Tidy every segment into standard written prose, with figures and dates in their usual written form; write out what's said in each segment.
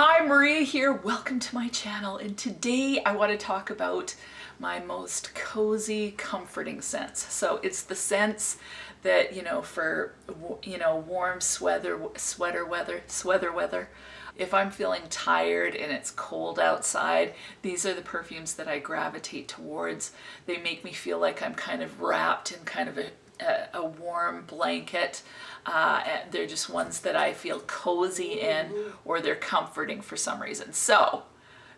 Hi, Maria here. Welcome to my channel, and today I want to talk about my most cozy, comforting scents. So it's the scents that, for warm sweater weather. If I'm feeling tired and it's cold outside, these are the perfumes that I gravitate towards. They make me feel like I'm kind of wrapped in kind of a warm blanket. And they're just ones that I feel cozy in, or they're comforting for some reason. So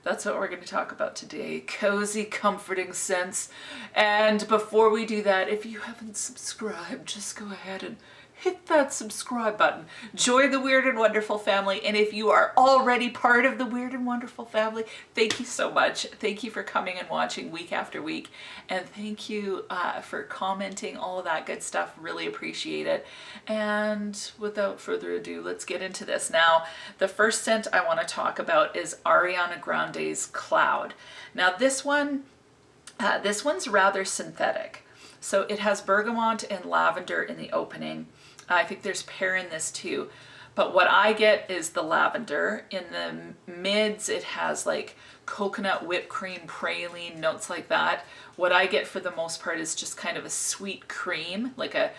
that's what we're going to talk about today. Cozy, comforting scents. And before we do that, if you haven't subscribed, just go ahead and hit that subscribe button. Join the Weird and Wonderful family. And if you are already part of the Weird and Wonderful family, thank you so much. Thank you for coming and watching week after week. And thank you for commenting, all of that good stuff. Really appreciate it. And without further ado, let's get into this. Now, the first scent I want to talk about is Ariana Grande's Cloud. Now, this one's rather synthetic. So it has bergamot and lavender in the opening. I think there's pear in this too. But what I get is the lavender. In the mids, it has like coconut, whipped cream, praline, notes like that. What I get for the most part is just kind of a sweet cream, like a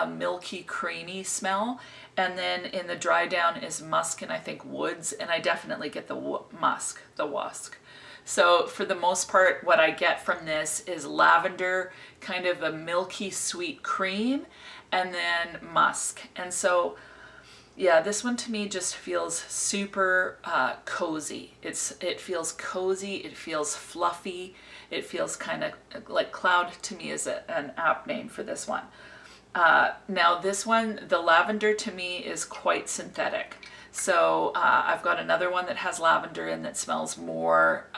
milky, creamy smell. And then in the dry down is musk and I think woods. And I definitely get the wusk. So for the most part, what I get from this is lavender, kind of a milky sweet cream, and then musk. And so, yeah, this one to me just feels super cozy. It feels cozy, it feels fluffy, it feels kind of like Cloud to me is an apt name for this one. Now this one, the lavender to me is quite synthetic. So I've got another one that has lavender in that smells more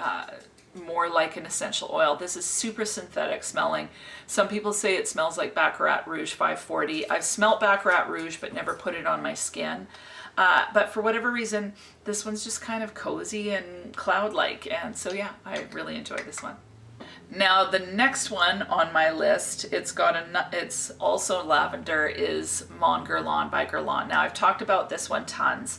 like an essential oil. This is super synthetic smelling. Some people say it smells like Baccarat Rouge 540. I've smelt Baccarat Rouge but never put it on my skin. But for whatever reason, this one's just kind of cozy and cloud-like. And so yeah, I really enjoy this one. Now the next one on my list, it's also lavender, is Mon Guerlain by Guerlain. Now I've talked about this one tons.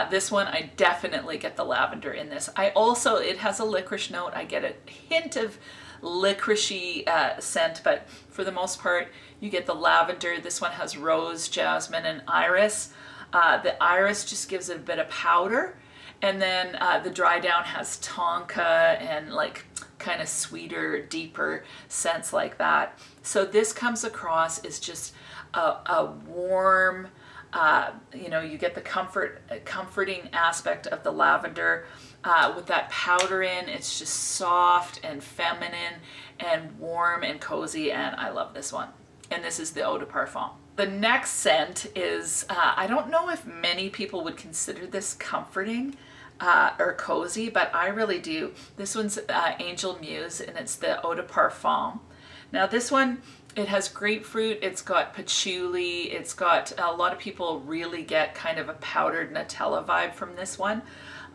This one I definitely get the lavender in this. It has a licorice note. I get a hint of licoricey scent, but for the most part you get the lavender. This one has rose, jasmine, and iris. The iris just gives it a bit of powder, and then the dry down has tonka and like kind of sweeter, deeper scents like that. So this comes across as just a warm, you get the comforting aspect of the lavender with that powder in. It's just soft and feminine and warm and cozy, and I love this one. And this is the Eau de Parfum. The next scent is, I don't know if many people would consider this comforting or cozy, but I really do. This one's Angel Muse, and it's the Eau de Parfum. Now this one, it has grapefruit, it's got patchouli, it's got, a lot of people really get kind of a powdered Nutella vibe from this one.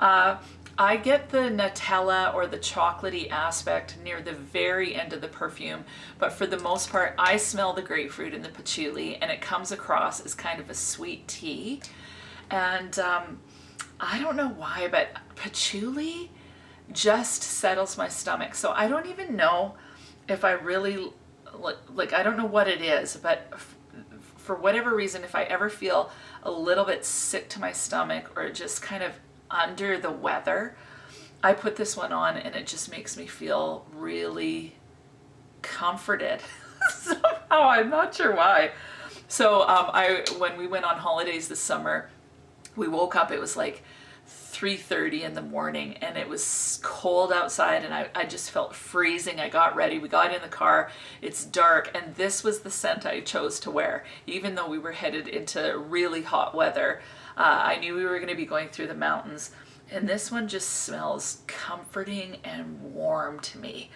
I get the Nutella or the chocolatey aspect near the very end of the perfume, but for the most part, I smell the grapefruit and the patchouli, and it comes across as kind of a sweet tea. And I don't know why, but patchouli just settles my stomach. So I don't even know if I really, I don't know what it is, but for whatever reason, if I ever feel a little bit sick to my stomach or just kind of under the weather, I put this one on and it just makes me feel really comforted. Somehow, I'm not sure why. So when we went on holidays this summer, we woke up, it was like 3:30 in the morning, and it was cold outside, and I just felt freezing. I got ready, we got in the car, it's dark, and this was the scent I chose to wear. Even though we were headed into really hot weather, I knew we were going to be going through the mountains, and this one just smells comforting and warm to me.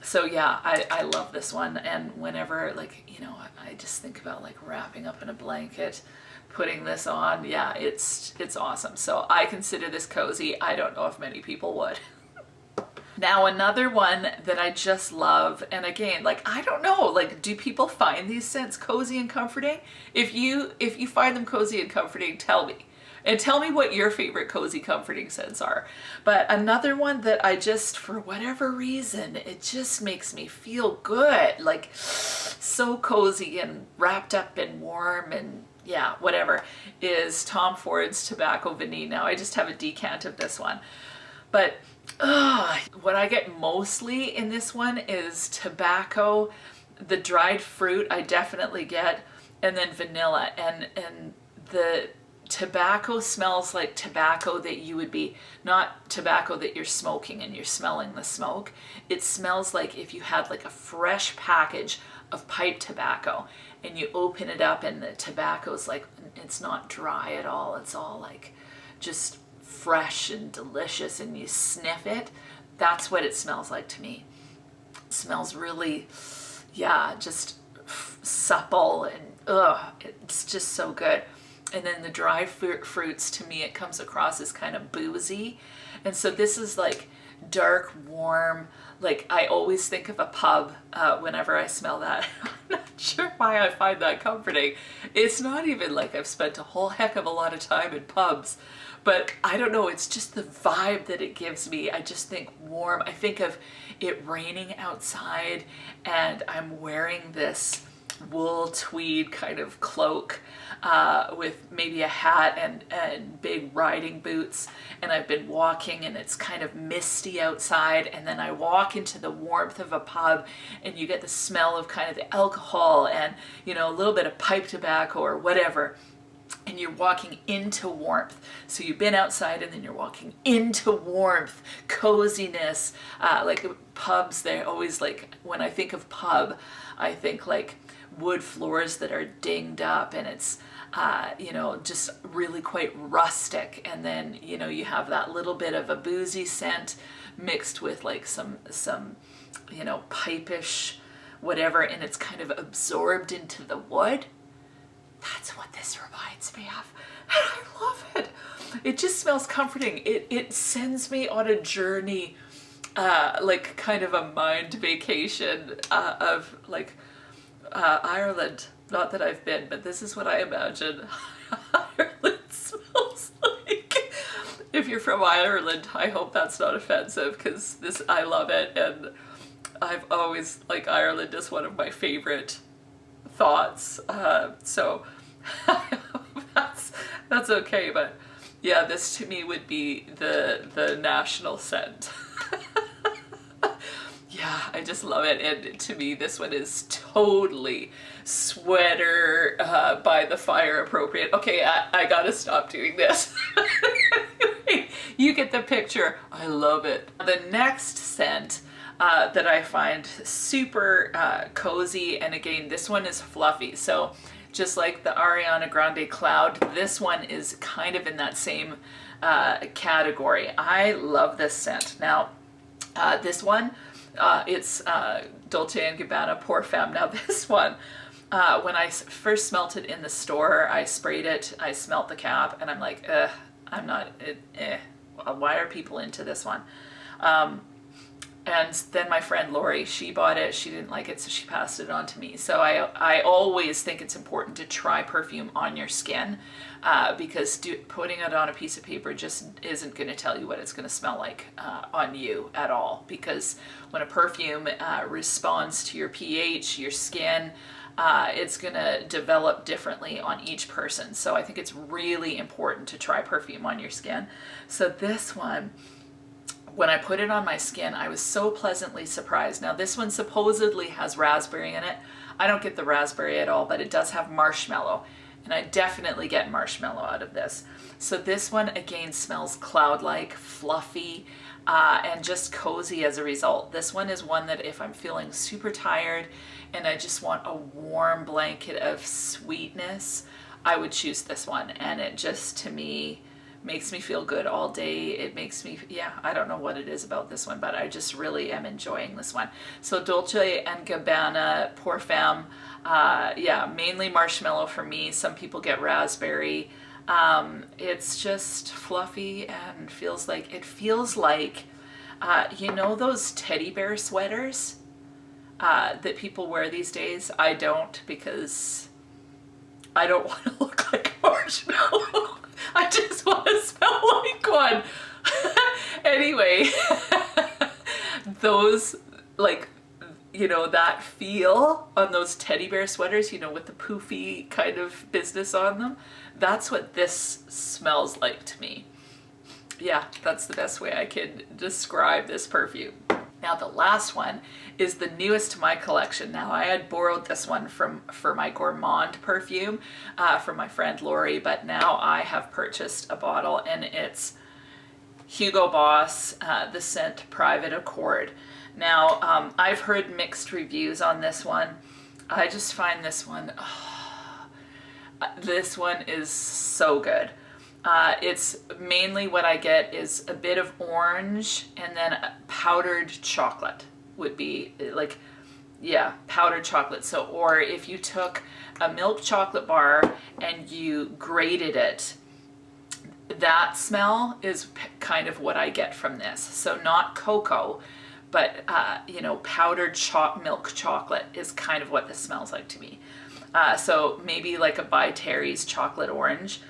So yeah, I love this one, and whenever, I just think about like wrapping up in a blanket, putting this on, yeah, it's awesome. So I consider this cozy. I don't know if many people would. Now another one that I just love, and again, I don't know, do people find these scents cozy and comforting? If you find them cozy and comforting, tell me. And tell me what your favorite cozy comforting scents are. But another one that I just, for whatever reason, it just makes me feel good. Like so cozy and wrapped up and warm and yeah, whatever, is Tom Ford's Tobacco Vanille. Now I just have a decant of this one. But what I get mostly in this one is tobacco, the dried fruit I definitely get, and then vanilla. And the tobacco smells like tobacco that you would be, not tobacco that you're smoking and you're smelling the smoke. It smells like if you had like a fresh package of pipe tobacco and you open it up and the tobacco's like, it's not dry at all. It's all like just fresh and delicious and you sniff it. That's what it smells like to me. It smells really, yeah, just supple and it's just so good. And then the dry fruits, to me, it comes across as kind of boozy. And so this is like dark, warm, like I always think of a pub whenever I smell that. I'm not sure why I find that comforting. It's not even like I've spent a whole heck of a lot of time in pubs, but I don't know, it's just the vibe that it gives me. I just think warm. I think of it raining outside and I'm wearing this wool tweed kind of cloak with maybe a hat and big riding boots, and I've been walking and it's kind of misty outside, and then I walk into the warmth of a pub and you get the smell of kind of the alcohol and, you know, a little bit of pipe tobacco or whatever, and you're walking into warmth. So you've been outside and then you're walking into warmth, coziness. Like pubs, they're always like, when I think of pub, I think like wood floors that are dinged up and it's you know, just really quite rustic, and then you know you have that little bit of a boozy scent mixed with like some you know, pipish whatever, and it's kind of absorbed into the wood. That's what this reminds me of, and I love it. It just smells comforting. It sends me on a journey, like kind of a mind vacation of like Ireland. Not that I've been, but this is what I imagine Ireland smells like. If you're from Ireland, I hope that's not offensive, because I love it, and I've always, like, Ireland is one of my favorite thoughts. So that's okay, but yeah, this to me would be the national scent. Yeah, I just love it, and to me this one is totally sweater by the fire appropriate. Okay, I gotta stop doing this. You get the picture. I love it. The next scent that I find super cozy, and again, this one is fluffy. So just like the Arianna Grande Cloud, this one is kind of in that same category. I love this scent. Now, this one, it's Dolce & Gabbana Pour Femme. Now this one, when I first smelt it in the store, I sprayed it, I smelt the cap, and I'm like, I'm not, why are people into this one? And then my friend Lori, she bought it, she didn't like it, so she passed it on to me. So I always think it's important to try perfume on your skin, because putting it on a piece of paper just isn't going to tell you what it's going to smell like on you at all. Because when a perfume responds to your pH, your skin, it's going to develop differently on each person. So I think it's really important to try perfume on your skin. So this one, when I put it on my skin, I was so pleasantly surprised. Now this one supposedly has raspberry in it. I don't get the raspberry at all, but it does have marshmallow, and I definitely get marshmallow out of this. So this one again smells cloud-like, fluffy, and just cozy as a result. This one is one that if I'm feeling super tired and I just want a warm blanket of sweetness, I would choose this one. And it just, to me, makes me feel good all day. It makes me, yeah, I don't know what it is about this one, but I just really am enjoying this one. So Dolce & Gabbana Pour Femme, yeah, mainly marshmallow for me. Some people get raspberry. It's just fluffy and feels like, you know those teddy bear sweaters that people wear these days? I don't, because I don't want to look like marshmallow. I just want to smell like one. Anyway, those, like, you know, that feel on those teddy bear sweaters, you know, with the poofy kind of business on them, that's what this smells like to me. Yeah, that's the best way I can describe this perfume. Now the last one is the newest to my collection. Now I had borrowed this one for my Gourmand perfume from my friend Lori, but now I have purchased a bottle, and it's Hugo Boss, the scent Private Accord. Now I've heard mixed reviews on this one. I just find this one, this one is so good. It's mainly what I get is a bit of orange, and then powdered chocolate would be like, yeah, powdered chocolate. So, or if you took a milk chocolate bar and you grated it, that smell is kind of what I get from this. So not cocoa, but you know, powdered milk chocolate is kind of what this smells like to me. So maybe like a By Terry's chocolate orange.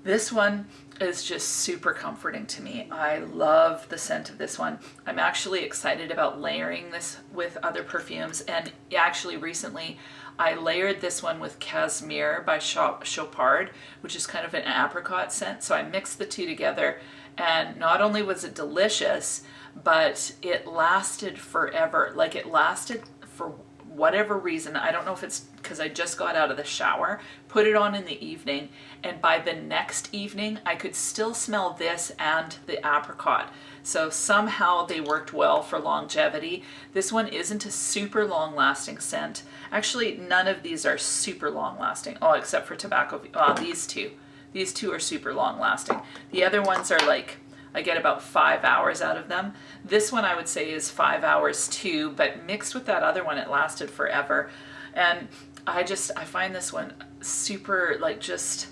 This one is just super comforting to me. I love the scent of this one. I'm actually excited about layering this with other perfumes, and actually recently I layered this one with Casimir by Chopard, which is kind of an apricot scent. So I mixed the two together, and not only was it delicious, but it lasted forever. Like, it lasted for whatever reason. I don't know if it's because I just got out of the shower, put it on in the evening, and by the next evening I could still smell this and the apricot. So somehow they worked well for longevity. This one isn't a super long lasting scent. Actually, none of these are super long lasting. Oh, except for tobacco. These two. These two are super long lasting. The other ones are like, I get about 5 hours out of them. This one I would say is 5 hours too, but mixed with that other one, it lasted forever. And I find this one super, like, just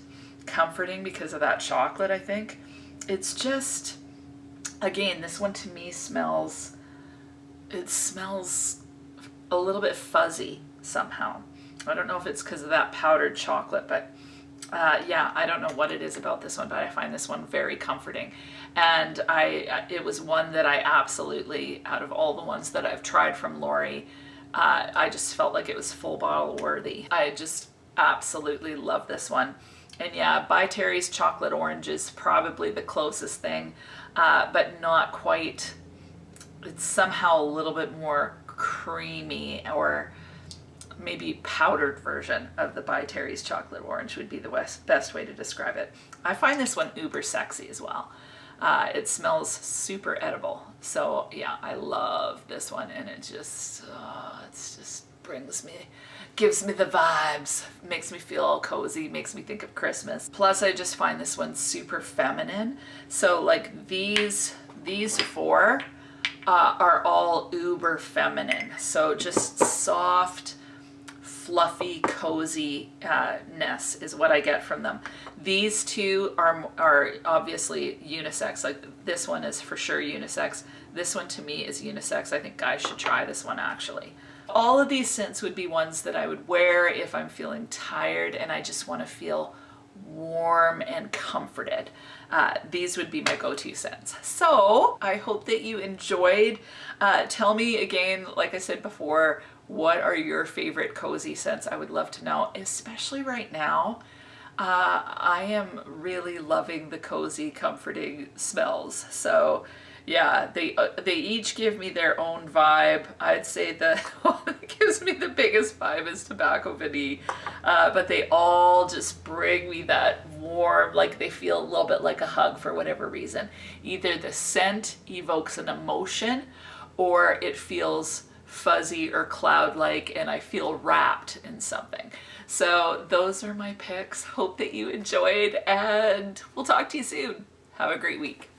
comforting because of that chocolate, I think. It's just, again, this one to me smells, it smells a little bit fuzzy somehow. I don't know if it's because of that powdered chocolate, but yeah, I don't know what it is about this one, but I find this one very comforting. And it was one that I absolutely, out of all the ones that I've tried from Lori, I just felt like it was full bottle worthy. I just absolutely love this one. And yeah, By Terry's chocolate orange is probably the closest thing, but not quite. It's somehow a little bit more creamy, or maybe powdered version of the By Terry's chocolate orange would be the best way to describe it. I find this one uber sexy as well. It smells super edible. So yeah, I love this one, and it just gives me the vibes, makes me feel all cozy, makes me think of Christmas. Plus I just find this one super feminine. So like these four are all uber feminine. So just soft, fluffy coziness is what I get from them. These two are obviously unisex. Like, this one is for sure unisex. This one to me is unisex. I think guys should try this one actually. All of these scents would be ones that I would wear if I'm feeling tired and I just want to feel warm and comforted. These would be my go-to scents. So I hope that you enjoyed. Tell me again, like I said before, what are your favorite cozy scents? I would love to know, especially right now. I am really loving the cozy, comforting smells. So yeah, they each give me their own vibe. I'd say the one that gives me the biggest vibe is Tobacco Vanille, but they all just bring me that warm, like they feel a little bit like a hug for whatever reason. Either the scent evokes an emotion, or it feels fuzzy or cloud-like and I feel wrapped in something. So those are my picks. Hope that you enjoyed, and we'll talk to you soon. Have a great week.